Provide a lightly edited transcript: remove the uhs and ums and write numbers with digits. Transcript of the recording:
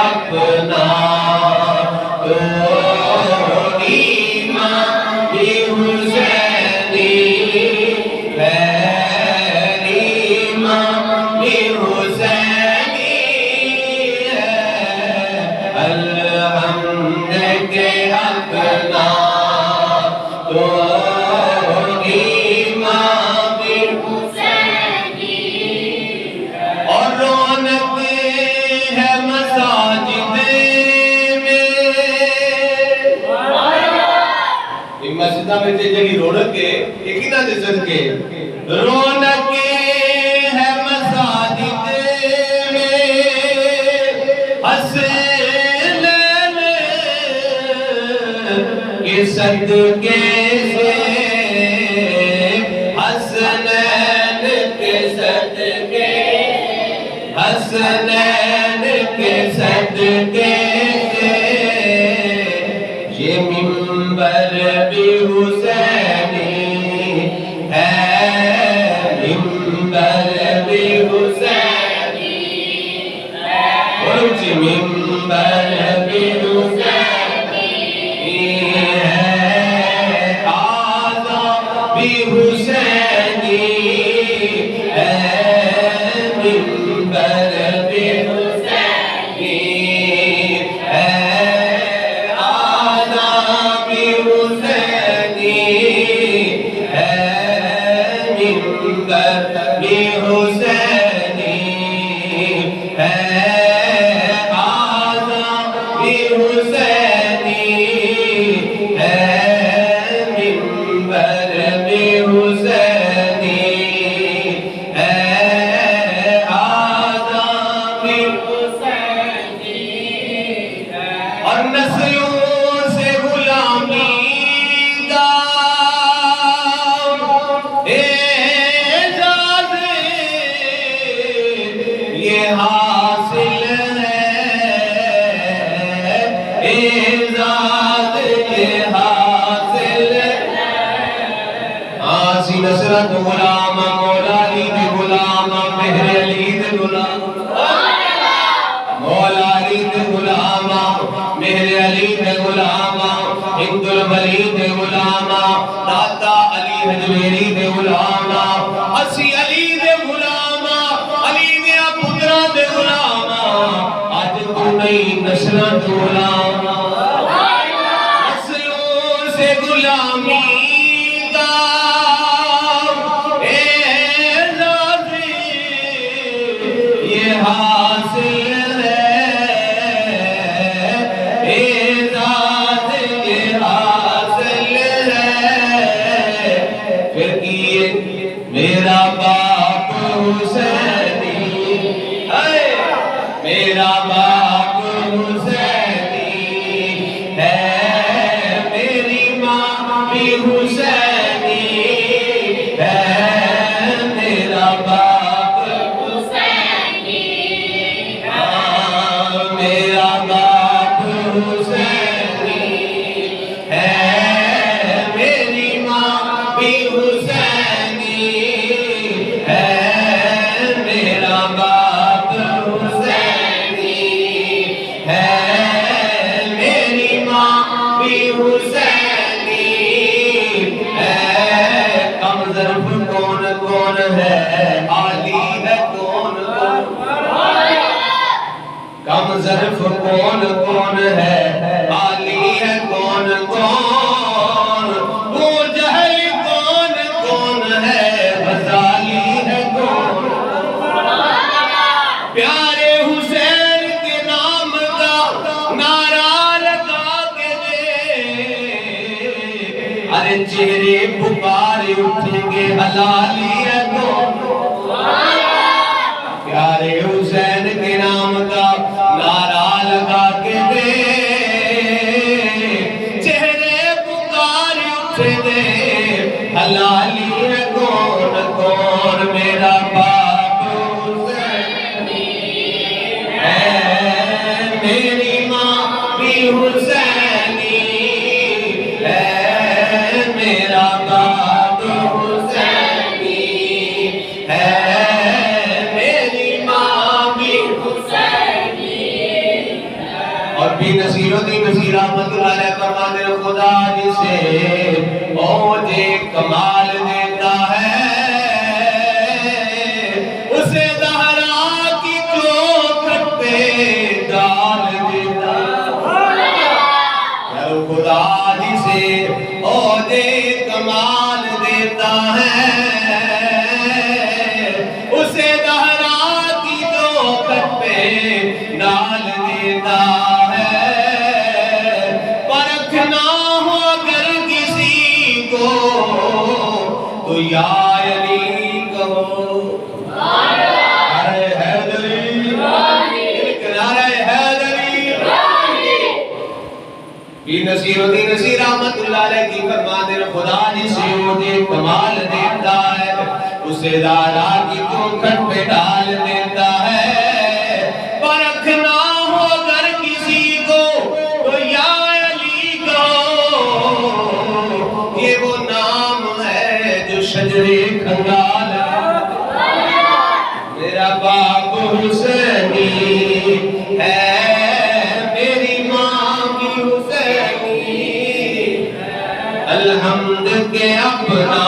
اپنا تو ایمان بھی حسینی ہے، ایمان بھی حسینی ہے، الحمد کے اپنا تو ایمان بھی حسینی ہے، اور رونق ہے مساجد میں، مسجدہ میں جگہ رونق ہے، ایک ہی نہ دے سکے رونق ہے مساجد میں، حسنین کے صدقے سے، حسنین کے صدقے، حسنین کے صدقے سے یہ منبر بھی حسینی ہے، منبر بھی حسینی ہے، اونچی منبر بھی حسینی ہے، آذان بھی حسینی ہے، منبر بھی حسینی ہے، آذان بھی حسینی ہے، منبر بھی حسینی ہے، آذان بھی حسینی ہے، منبر بھی حسینی ہے، آذان بھی حسینی ہے، اور نسلوں سے غلامی کا اعزاز یہ حاصل ہے، اعزاز یہ حاصل ہے، آسی نصرت غلام مولا علی دے غلام مہر علی دے غلام، مولا علی دے غلام مہر علی دے غلام، ہند الولی دے غلام، داتا علی حجویری دے غلام، اسی علی دے غلام، علی دے پترا دے غلام، آج تو نئی نسلوں دے غلام، نسلوں سے غلامی کا اعزاز یہ حاصل ہے، اعزاز یہ حاصل ہے، پھر کیے میرا باپ حسینی ہے، میرا باپ حسینی ہے، میری ماں بھی حسینی ہے، میرا باپ حسینی ہے، میرا باپ حسینی ہے، میری ماں بھی حسینی ہے، میرا باپ حسینی ہے، میری ماں بھی حسینی ہے، کم ظرف کون کون ہے، عالی ہے کون کون، کم ظرف کون کون ہے، عالی ہے کون کون، وہ جہل کون کون ہے، غزالی ہے کون، پیارے حسین کے نام کا نعرہ لگا کے دے، ارے چہرے پکارے اٹھیں گے، حلالی ہے کون، پیارے حسین کے نام کا نعرہ لگا کے دے، چہرے پکارے اٹھیں گے، حلالی ہے کون کون، میرا باپ حسینی ہے، میری ماں بھی حسینی ہے، میرا باپ حسینی ہے، میری ماں اور بھی نصیر الدین نصیر رحمت اللہ علیہ فرماتے ہیں خدا جسے اوج کمال دیتا ہے اسے زہرا کی چوکھٹ پہ ڈال دیتا ہے خدا جسے اوج کمال دیتا ہے اسے زہرا کی چوکھٹ پہ ڈال دیتا ہے پرکھنا ہو اگر کسی کو تو یا علی کہو نعرہ حیدری نعرہ حیدری یہ نصیر الدین نصیر رحمت اللہ علیہ کی فرماتے ہیں خدا جسے اوج کمال دیتا ہے اسے زہرا کی چوکھٹ پہ ڈال دیتا ہے پرکھنا ہو اگر کسی کو تو یا علی کہو یہ وہ نام ہے جو شجرے کھنگال میرا باپ حسینی ہے میری ماں کی حسینی الحمد کے اپنا